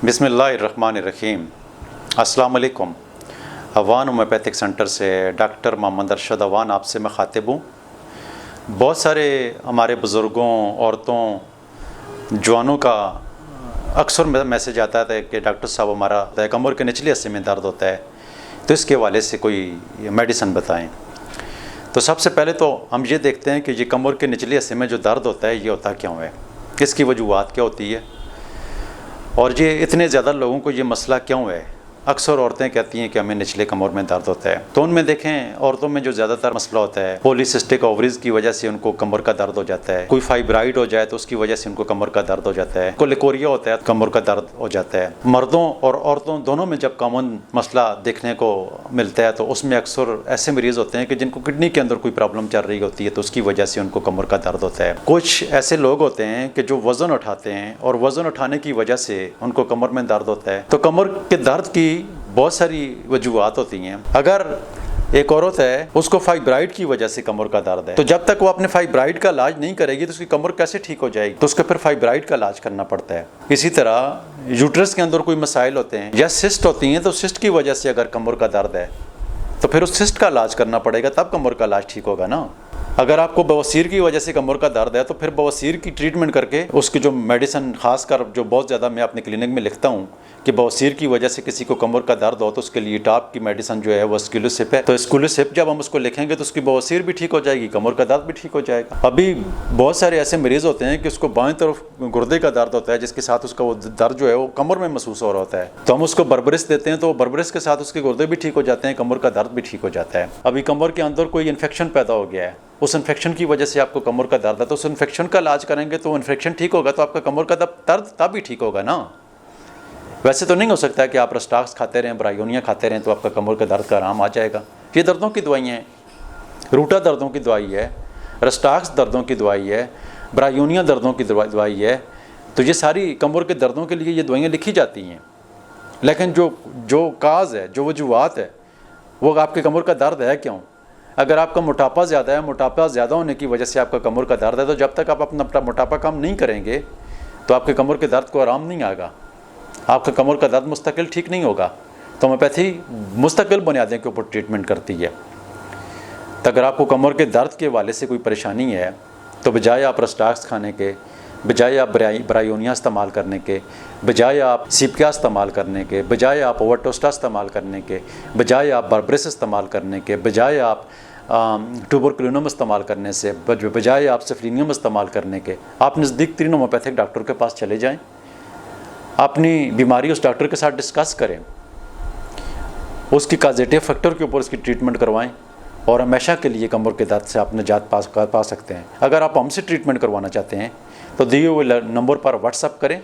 बिस्मिल्लाहिर्रहमानिर्रहीम। अस्सलाम वालेकुम। अवान होम्योपैथिक सेंटर से डॉक्टर मोहम्मद अरशद अवान आपसे मैं ख़ातिब हूँ। बहुत सारे हमारे बुज़ुर्गों, औरतों, जवानों का अक्सर मैसेज आता है कि डॉक्टर साहब हमारा कमर के निचले हिस्से में दर्द होता है, तो इसके हवाले से कोई मेडिसिन बताएं। तो सबसे पहले तो हम ये देखते हैं कि ये कमर के निचले हिस्से में जो दर्द होता है ये होता क्यों है, इसकी वजूहात क्या होती है और ये इतने ज़्यादा लोगों को ये मसला क्यों है। अक्सर औरतें कहती हैं कि हमें निचले कमर में दर्द होता है, तो उनमें देखें औरतों में जो ज़्यादातर मसला होता है पॉलीसिस्टिक ओवरीज की वजह से उनको कमर का दर्द हो जाता है। कोई फाइब्राइड हो जाए तो उसकी वजह से उनको कमर का दर्द हो जाता है। कोई लिकोरिया होता है कमर का दर्द हो जाता है। मर्दों और औरतों दोनों में जब कॉमन मसला देखने को मिलता है तो उसमें अक्सर ऐसे मरीज़ होते हैं कि जिनको किडनी के अंदर कोई प्रॉब्लम चल रही होती है, तो उसकी वजह से उनको कमर का दर्द होता है। कुछ ऐसे लोग होते हैं कि जो वज़न उठाते हैं और वज़न उठाने की वजह से उनको कमर में दर्द होता है। तो कमर के दर्द की बहुत सारी वजूहात होती हैं। अगर एक औरत है उसको फाइब्राइड की वजह से कमर का दर्द है, तो जब तक वो अपने फाइब्राइड का इलाज नहीं करेगी तो उसकी कमर कैसे ठीक हो जाएगी, तो उसको फिर फाइब्राइड का इलाज करना पड़ता है। इसी तरह यूट्रस के अंदर कोई मसाइल होते हैं या सिस्ट होती हैं, तो सिस्ट की वजह से अगर कमर का दर्द है तो फिर उस सिस्ट का इलाज करना पड़ेगा, तब कमर का इलाज ठीक होगा ना। अगर आपको बवासीर की वजह से कमर का दर्द है तो फिर बवासीर की ट्रीटमेंट करके उसकी जो मेडिसिन, खासकर जो बहुत ज़्यादा मैं अपने क्लिनिक में लिखता हूँ कि बवासीर की वजह से किसी को कमर का दर्द हो तो उसके लिए टॉप की मेडिसिन जो है वो स्क्यूलिसिप है। तो स्क्यूलिसिप जब हम उसको लिखेंगे तो उसकी बवासीर भी ठीक हो जाएगी, कमर का दर्द भी ठीक हो जाएगा। अभी बहुत सारे ऐसे मरीज़ होते हैं कि उसको बाएं तरफ गुर्दे का दर्द होता है, जिसके साथ उसका वो दर्द जो है वो कमर में महसूस हो रहा होता है, तो हम उसको बर्बरिस देते हैं, तो बर्बरिस के साथ उसके गुर्दे भी ठीक हो जाते हैं, कमर का दर्द भी ठीक हो जाता है। अभी कमर के अंदर कोई इन्फेक्शन पैदा हो गया है, उस इन्फेक्शन की वजह से आपको कमर का दर्द है, तो उस इन्फेक्शन का इलाज करेंगे तो इन्फेक्शन ठीक होगा तो आपका कमर का दर्द तब भी ठीक होगा ना। वैसे तो नहीं हो सकता है कि आप रस्टाक्स खाते रहें, ब्रायोनिया खाते रहें तो आपका कमर का दर्द का आराम आ जाएगा। ये दर्दों की दवाइयाँ हैं, रूटा दर्दों की दवाई है, रस्टाक्स दर्दों की दवाई है, ब्रायोनिया दर्दों की दवाई है, तो ये सारी कमर के दर्दों के लिए ये दवाइयाँ लिखी जाती हैं। लेकिन जो काज है, जो वजूहात है, वो आपके कमर का दर्द है क्यों। अगर आपका मोटापा ज़्यादा है, मोटापा ज़्यादा होने की वजह से आपका कमर का दर्द है, तो जब तक आप अपना मोटापा कम नहीं करेंगे तो आपके कमर के दर्द को आराम नहीं आएगा, आपका कमर का दर्द मुस्तकिल ठीक नहीं होगा। तो होम्योपैथी मुस्तकिल बुनियादों के ऊपर ट्रीटमेंट करती है। तो अगर आपको कमर के दर्द के हवाले से कोई परेशानी है तो बजाय आप रस्टाक्स खाने के, बजाय आप ब्रायोनिया इस्तेमाल करने के, बजाय आप सीपिया इस्तेमाल करने के, बजाय आप ओवरटोस्टा इस्तेमाल करने के, बजाय आप बर्बरिस इस्तेमाल करने के, बजाय आप ट्यूबरकुलिनम इस्तेमाल करने से, बजाय आप सेफलिनियम इस्तेमाल करने के, आप नज़दीक तरीन होम्योपैथिक डॉक्टर के पास चले जाएं, अपनी बीमारी उस डॉक्टर के साथ डिस्कस करें, उसकी काजेटिव फैक्टर के ऊपर उसकी ट्रीटमेंट करवाएं और हमेशा के लिए कमर के दर्द से आप निजात पा सकते हैं। अगर आप हमसे ट्रीटमेंट करवाना चाहते हैं तो दिए हुए नंबर पर व्हाट्सअप करें